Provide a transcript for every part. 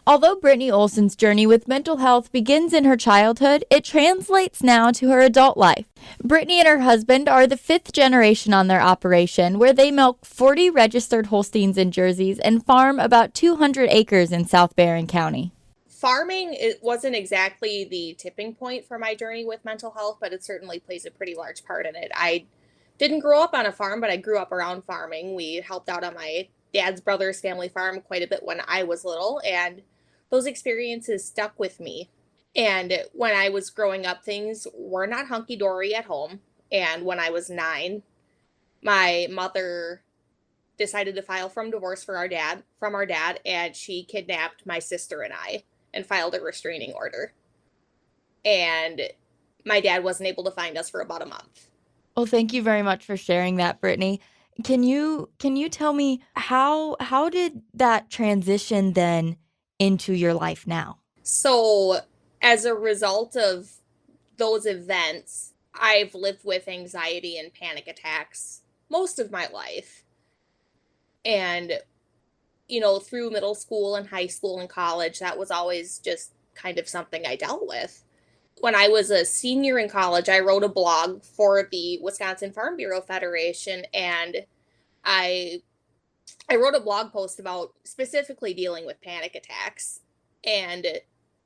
Although Brittany Olson's journey with mental health begins in her childhood, it translates now to her adult life. Brittany and her husband are the fifth generation on their operation, where they milk 40 registered Holsteins and Jerseys and farm about 200 acres in South Barron County. Farming, it wasn't exactly the tipping point for my journey with mental health, but it certainly plays a pretty large part in it. I didn't grow up on a farm, but I grew up around farming. We helped out on my dad's brother's family farm quite a bit when I was little, and those experiences stuck with me. And when I was growing up, things were not hunky dory at home. And when I was 9, my mother decided to file from divorce from our dad, and she kidnapped my sister and I and filed a restraining order. And my dad wasn't able to find us for about a month. Well, thank you very much for sharing that, Brittany. Can you tell me how did that transition then into your life now? So, as a result of those events, I've lived with anxiety and panic attacks most of my life. And, through middle school and high school and college, that was always just kind of something I dealt with. When I was a senior in college, I wrote a blog for the Wisconsin Farm Bureau Federation, and I I wrote a blog post about specifically dealing with panic attacks. And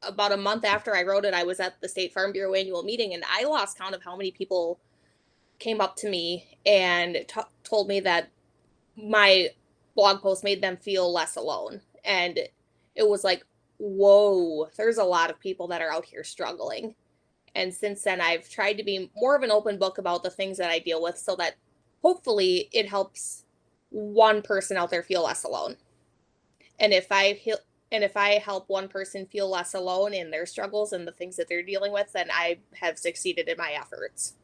about a month after I wrote it, I was at the State Farm Bureau annual meeting, and I lost count of how many people came up to me and told me that my blog post made them feel less alone. And it was like, whoa, there's a lot of people that are out here struggling. And since then, I've tried to be more of an open book about the things that I deal with so that hopefully it helps one person out there feel less alone. And if I help one person feel less alone in their struggles and the things that they're dealing with, then I have succeeded in my efforts.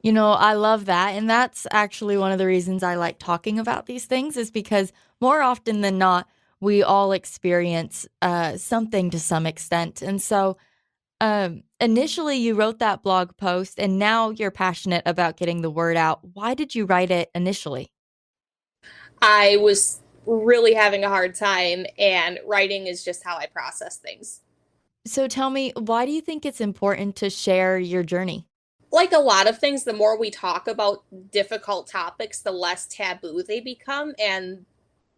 You know, I love that. And that's actually one of the reasons I like talking about these things is because more often than not, we all experience something to some extent. And so initially you wrote that blog post and now you're passionate about getting the word out. Why did you write it initially? I was really having a hard time, and writing is just how I process things. So tell me, why do you think it's important to share your journey? Like a lot of things, the more we talk about difficult topics, the less taboo they become, and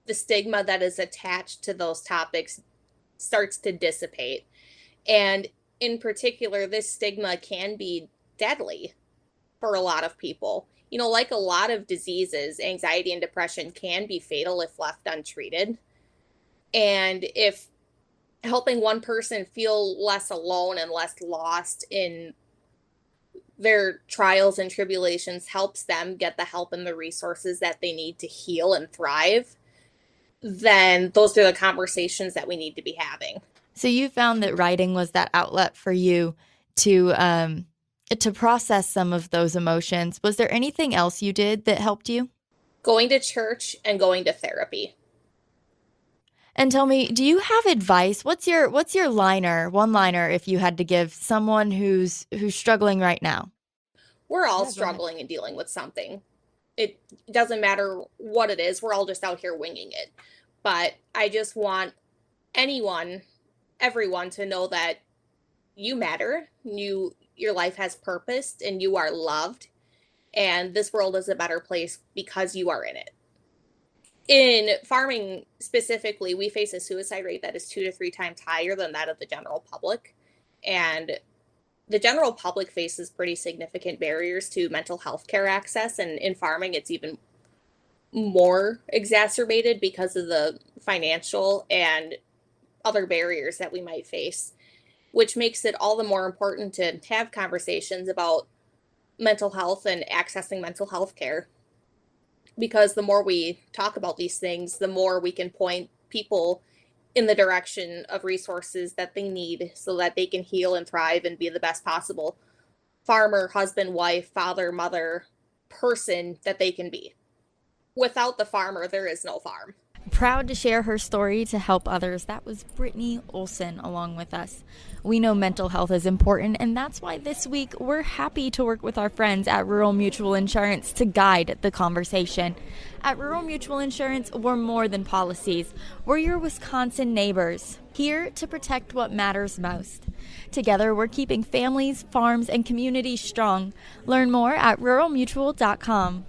the stigma that is attached to those topics starts to dissipate. And in particular, this stigma can be deadly for a lot of people. Like a lot of diseases, anxiety and depression can be fatal if left untreated. And if helping one person feel less alone and less lost in their trials and tribulations helps them get the help and the resources that they need to heal and thrive, then those are the conversations that we need to be having. So you found that writing was that outlet for you to process some of those emotions. Was there anything else you did that helped you? Going to church and going to therapy. And tell me, do you have advice? What's your one liner if you had to give someone who's struggling right now? We're all Yeah, go ahead. struggling and dealing with something. It doesn't matter what it is. We're all just out here winging it. But I just want anyone, everyone to know that you matter. Your life has purpose and you are loved. And this world is a better place because you are in it. In farming specifically, we face a suicide rate that is 2 to 3 times higher than that of the general public. And the general public faces pretty significant barriers to mental health care access. And in farming, it's even more exacerbated because of the financial and other barriers that we might face, which makes it all the more important to have conversations about mental health and accessing mental health care. Because the more we talk about these things, the more we can point people in the direction of resources that they need so that they can heal and thrive and be the best possible farmer, husband, wife, father, mother, person that they can be. Without the farmer, there is no farm. Proud to share her story to help others. That was Brittany Olson along with us. We know mental health is important, and that's why this week we're happy to work with our friends at Rural Mutual Insurance to guide the conversation. At Rural Mutual Insurance, we're more than policies. We're your Wisconsin neighbors, here to protect what matters most. Together, we're keeping families, farms, and communities strong. Learn more at ruralmutual.com.